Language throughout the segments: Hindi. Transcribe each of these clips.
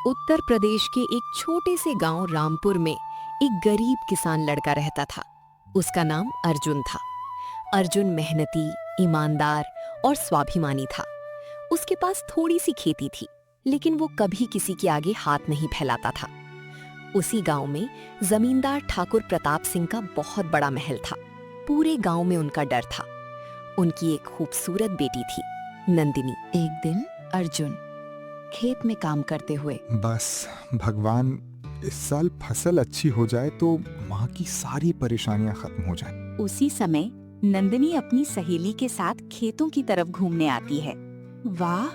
उत्तर प्रदेश के एक छोटे से गांव रामपुर में एक गरीब किसान लड़का रहता था। उसका नाम अर्जुन था। अर्जुन मेहनती, ईमानदार और स्वाभिमानी था। उसके पास थोड़ी सी खेती थी, लेकिन वो कभी किसी के आगे हाथ नहीं फैलाता था। उसी गांव में जमींदार ठाकुर प्रताप सिंह का बहुत बड़ा महल था। पूरे गांव में उनका डर था। उनकी एक खूबसूरत बेटी थी, नंदिनी। एक दिन अर्जुन खेत में काम करते हुए, बस भगवान इस साल फसल अच्छी हो जाए तो माँ की सारी परेशानियां खत्म हो जाएं। उसी समय नंदिनी अपनी सहेली के साथ खेतों की तरफ घूमने आती है। वाह,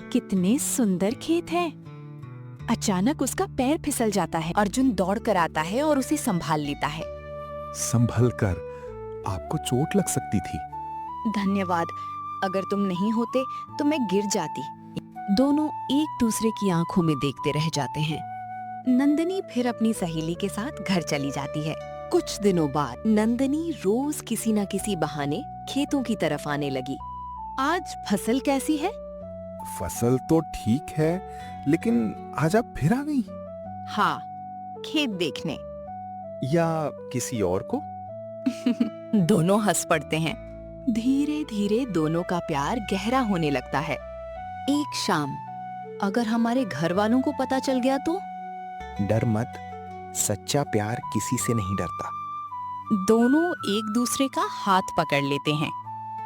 कितने सुंदर खेत हैं। अचानक उसका पैर फिसल जाता है। अर्जुन दौड़ कर आता है और उसे संभाल लेता है। संभल कर, आपको चोट लग सकती थी। धन्यवाद, अगर तुम नहीं होते तो मैं गिर जाती। दोनों एक दूसरे की आंखों में देखते रह जाते हैं। नंदिनी फिर अपनी सहेली के साथ घर चली जाती है। कुछ दिनों बाद नंदिनी रोज किसी न किसी बहाने खेतों की तरफ आने लगी। आज फसल कैसी है? फसल तो ठीक है, लेकिन आज आप फिर आ गई? हाँ, खेत देखने। या किसी और को? दोनों हंस पड़ते हैं। धीरे धीरे दोनों का प्यार गहरा होने लगता है। एक शाम, अगर हमारे घर वालों को पता चल गया तो? डर मत, सच्चा प्यार किसी से नहीं डरता। दोनों एक दूसरे का हाथ पकड़ लेते हैं,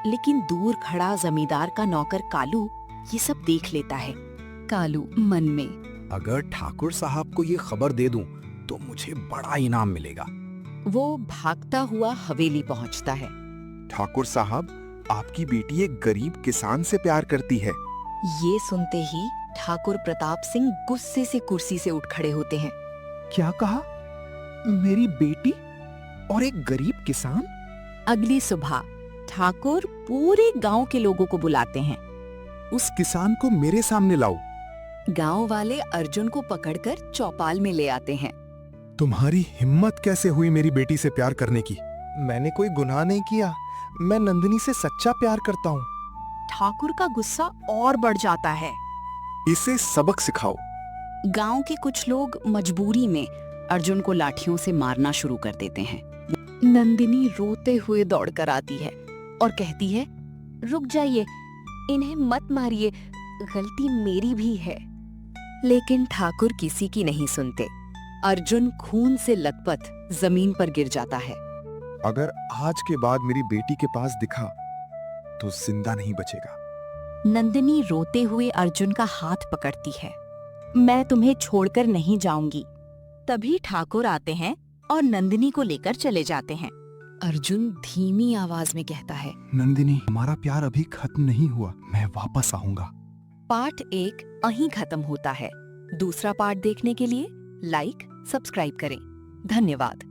लेकिन दूर खड़ा जमींदार का नौकर कालू ये सब देख लेता है। कालू मन में, अगर ठाकुर साहब को ये खबर दे दूं तो मुझे बड़ा इनाम मिलेगा। वो भागता हुआ हवेली पहुंचता है। ठाकुर साहब, आपकी बेटी एक गरीब किसान से प्यार करती है। ये सुनते ही ठाकुर प्रताप सिंह गुस्से से कुर्सी से उठ खड़े होते हैं। क्या कहा? मेरी बेटी और एक गरीब किसान? अगली सुबह ठाकुर पूरे गांव के लोगों को बुलाते हैं। उस किसान को मेरे सामने लाओ। गांव वाले अर्जुन को पकड़कर चौपाल में ले आते हैं। तुम्हारी हिम्मत कैसे हुई मेरी बेटी से प्यार करने की? मैंने कोई गुनाह नहीं किया। मैं नंदिनी से सच्चा प्यार करता हूँ। ठाकुर का गुस्सा और बढ़ जाता है। इसे सबक सिखाओ। गांव के कुछ लोग मजबूरी में अर्जुन को लाठियों से मारना शुरू कर देते हैं। नंदिनी रोते हुए दौड़ कर आती है और कहती है, रुक जाइए, इन्हें मत मारिए, गलती मेरी भी है। लेकिन ठाकुर किसी की नहीं सुनते। अर्जुन खून से लथपथ जमीन पर गिर जाता है। अगर आज के बाद मेरी बेटी के पास दिखा तो जिंदा नहीं बचेगा। नंदिनी रोते हुए अर्जुन का हाथ पकड़ती है। मैं तुम्हें छोड़कर नहीं जाऊंगी। तभी ठाकुर आते हैं और नंदिनी को लेकर चले जाते हैं। अर्जुन धीमी आवाज में कहता है, नंदिनी, हमारा प्यार अभी खत्म नहीं हुआ। मैं वापस आऊंगा। पार्ट 1 यहीं खत्म होता है। दूसरा पार्ट देखने के लिए लाइक, सब्सक्राइब करें। धन्यवाद।